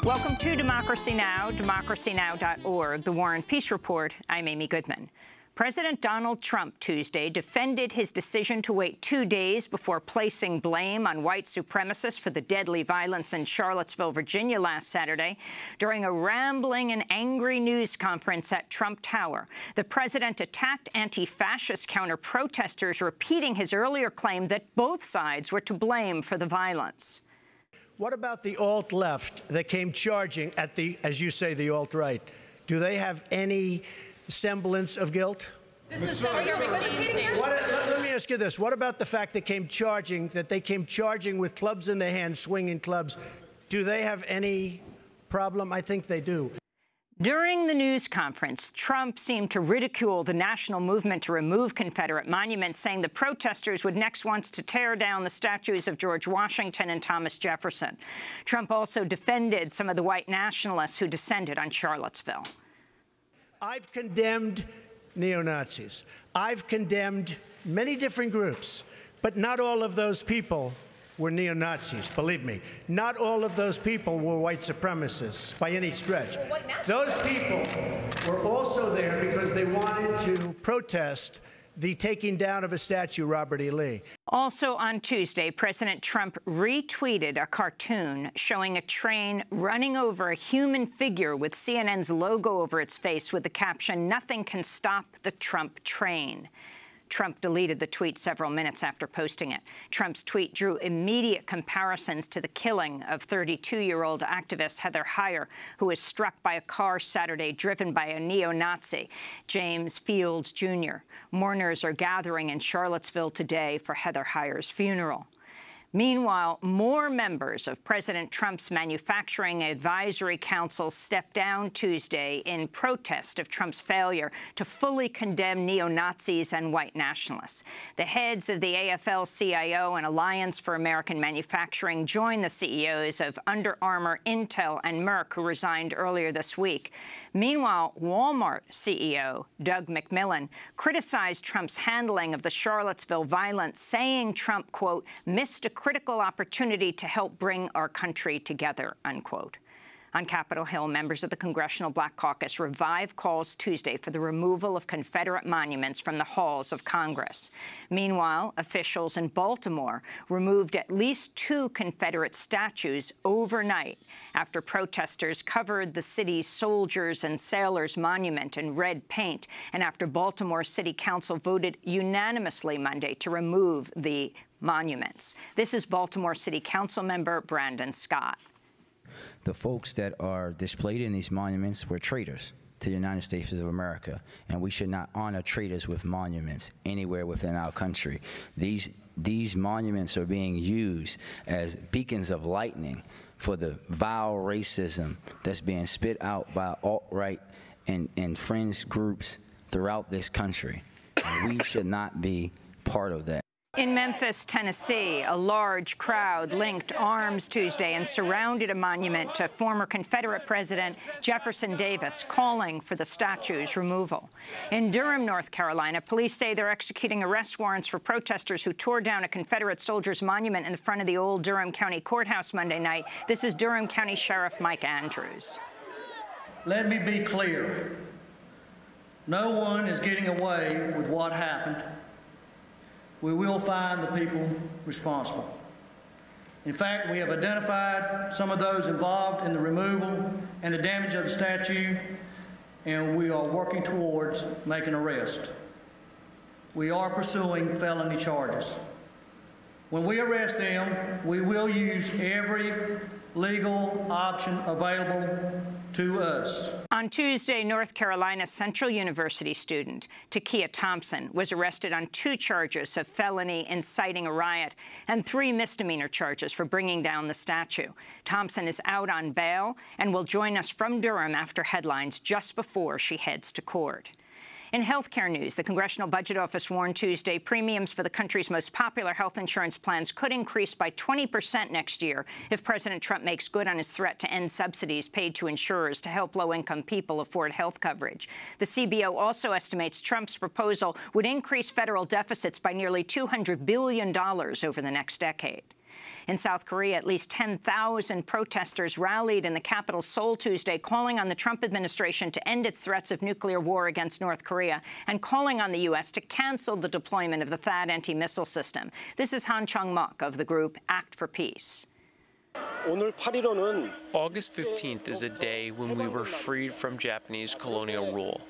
Welcome to Democracy Now!, democracynow.org, the War and Peace Report. I'm Amy Goodman. President Donald Trump Tuesday defended his decision to wait 2 days before placing blame on white supremacists for the deadly violence in Charlottesville, Virginia last Saturday. During a rambling and angry news conference at Trump Tower, the president attacked anti-fascist counter-protesters, repeating his earlier claim that both sides were to blame for the violence. What about the alt-left that came charging at the, as you say, the alt-right? Do they have any semblance of guilt? Let me ask you this. What about the fact they came charging with clubs in their hands, swinging clubs? Do they have any problem? I think they do. During the news conference, Trump seemed to ridicule the national movement to remove Confederate monuments, saying the protesters would next want to tear down the statues of George Washington and Thomas Jefferson. Trump also defended some of the white nationalists who descended on Charlottesville. I've condemned neo-Nazis. I've condemned many different groups, but not all of those people were neo-Nazis, believe me. Not all of those people were white supremacists by any stretch. Those people were also there because they wanted to protest the taking down of a statue, Robert E. Lee. Also on Tuesday, President Trump retweeted a cartoon showing a train running over a human figure with CNN's logo over its face with the caption, "Nothing can stop the Trump train." Trump deleted the tweet several minutes after posting it. Trump's tweet drew immediate comparisons to the killing of 32-year-old activist Heather Heyer, who was struck by a car Saturday driven by a neo-Nazi, James Fields, Jr. Mourners are gathering in Charlottesville today for Heather Heyer's funeral. Meanwhile, more members of President Trump's Manufacturing Advisory Council stepped down Tuesday in protest of Trump's failure to fully condemn neo-Nazis and white nationalists. The heads of the AFL-CIO and Alliance for American Manufacturing joined the CEOs of Under Armour, Intel, and Merck, who resigned earlier this week. Meanwhile, Walmart CEO Doug McMillon criticized Trump's handling of the Charlottesville violence, saying Trump, quote, missed a critical opportunity to help bring our country together, unquote. On Capitol Hill, members of the Congressional Black Caucus revived calls Tuesday for the removal of Confederate monuments from the halls of Congress. Meanwhile, officials in Baltimore removed at least 2 Confederate statues overnight after protesters covered the city's Soldiers and Sailors Monument in red paint, and after Baltimore City Council voted unanimously Monday to remove the monuments. This is Baltimore City Council member Brandon Scott. The folks that are displayed in these monuments were traitors to the United States of America, and we should not honor traitors with monuments anywhere within our country. These monuments are being used as beacons of lightning for the vile racism that's being spit out by alt-right and fringe groups throughout this country. And we should not be part of that. In Memphis, Tennessee, a large crowd linked arms Tuesday and surrounded a monument to former Confederate President Jefferson Davis, calling for the statue's removal. In Durham, North Carolina, police say they're executing arrest warrants for protesters who tore down a Confederate soldiers' monument in the front of the old Durham County Courthouse Monday night. This is Durham County Sheriff Mike Andrews. Let me be clear. No one is getting away with what happened. We will find the people responsible. In fact, we have identified some of those involved in the removal and the damage of the statue, and we are working towards making arrest. We are pursuing felony charges. When we arrest them, we will use every legal option available to us. On Tuesday, North Carolina Central University student Takia Thompson was arrested on 2 charges of felony inciting a riot and 3 misdemeanor charges for bringing down the statue. Thompson is out on bail and will join us from Durham after headlines just before she heads to court. In healthcare news, the Congressional Budget Office warned Tuesday premiums for the country's most popular health insurance plans could increase by 20% next year if President Trump makes good on his threat to end subsidies paid to insurers to help low-income people afford health coverage. The CBO also estimates Trump's proposal would increase federal deficits by nearly $200 billion over the next decade. In South Korea, at least 10,000 protesters rallied in the capital Seoul Tuesday, calling on the Trump administration to end its threats of nuclear war against North Korea and calling on the U.S. to cancel the deployment of the THAAD anti-missile system. This is Han Chung-mok of the group Act for Peace. August 15th is a day when we were freed from Japanese colonial rule.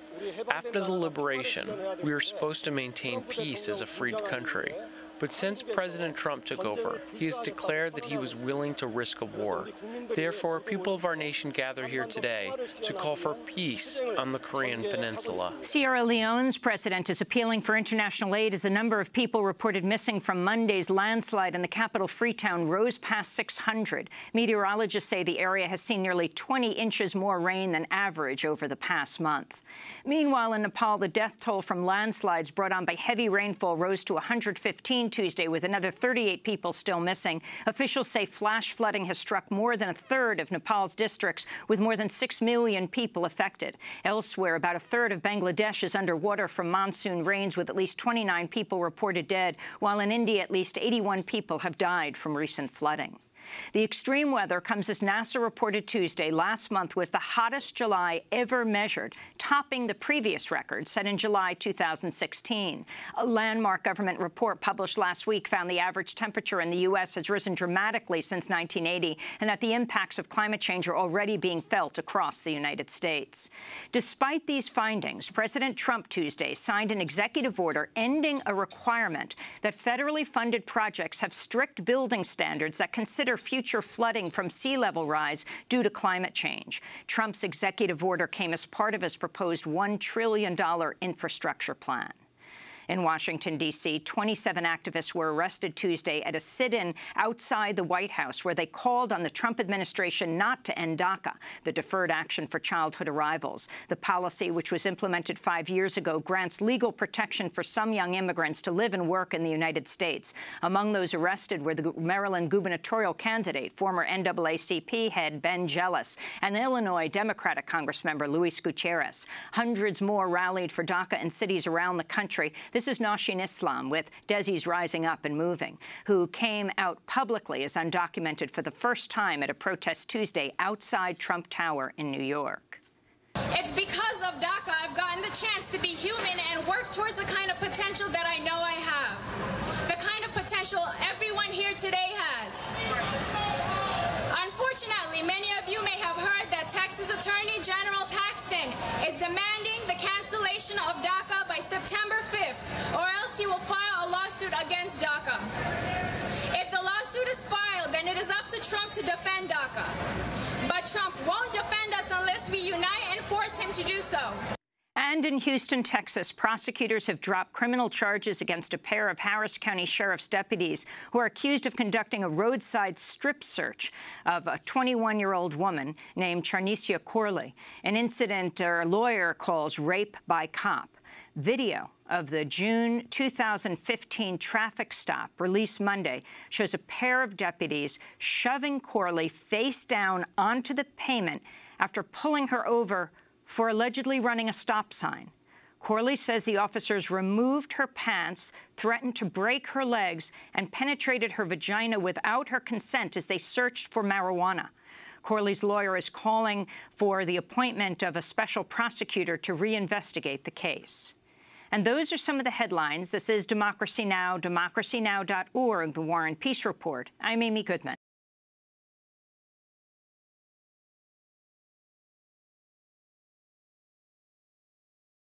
After the liberation, we were supposed to maintain peace as a freed country. But since President Trump took over, he has declared that he was willing to risk a war. Therefore, people of our nation gather here today to call for peace on the Korean Peninsula. Sierra Leone's president is appealing for international aid as the number of people reported missing from Monday's landslide in the capital Freetown rose past 600. Meteorologists say the area has seen nearly 20 inches more rain than average over the past month. Meanwhile, in Nepal, the death toll from landslides brought on by heavy rainfall rose to 115 Tuesday, with another 38 people still missing. Officials say flash flooding has struck more than a third of Nepal's districts, with more than 6 million people affected. Elsewhere, about a third of Bangladesh is underwater from monsoon rains, with at least 29 people reported dead, while in India, at least 81 people have died from recent flooding. The extreme weather comes as NASA reported Tuesday last month was the hottest July ever measured, topping the previous record set in July 2016. A landmark government report published last week found the average temperature in the U.S. has risen dramatically since 1980 and that the impacts of climate change are already being felt across the United States. Despite these findings, President Trump Tuesday signed an executive order ending a requirement that federally funded projects have strict building standards that consider future flooding from sea level rise due to climate change. Trump's executive order came as part of his proposed $1 trillion infrastructure plan. In Washington, D.C., 27 activists were arrested Tuesday at a sit-in outside the White House where they called on the Trump administration not to end DACA, the Deferred Action for Childhood Arrivals. The policy, which was implemented 5 years ago, grants legal protection for some young immigrants to live and work in the United States. Among those arrested were the Maryland gubernatorial candidate, former NAACP head Ben Jealous, and Illinois Democratic Congressmember Luis Gutierrez. Hundreds more rallied for DACA in cities around the country. This is Nashin Islam with Desi's Rising Up and Moving, who came out publicly as undocumented for the first time at a protest Tuesday outside Trump Tower in New York. It's because of DACA I've gotten the chance to be human and work towards the kind of potential that I know I have. The kind of potential everyone here today has. Unfortunately, many of you may have heard that Texas Attorney General Paxton is demanding the cancellation of DACA by September 5th, or else he will file a lawsuit against DACA. If the lawsuit is filed, then it is up to Trump to defend DACA. But Trump won't defend us unless we unite and force him to do so. And in Houston, Texas, prosecutors have dropped criminal charges against a pair of Harris County Sheriff's deputies who are accused of conducting a roadside strip search of a 21-year-old woman named Charnicia Corley, an incident her lawyer calls rape by cop. Video of the June 2015 traffic stop, released Monday, shows a pair of deputies shoving Corley face down onto the pavement after pulling her over for allegedly running a stop sign. Corley says the officers removed her pants, threatened to break her legs, and penetrated her vagina without her consent as they searched for marijuana. Corley's lawyer is calling for the appointment of a special prosecutor to reinvestigate the case. And those are some of the headlines. This is Democracy Now!, democracynow.org, The War and Peace Report. I'm Amy Goodman.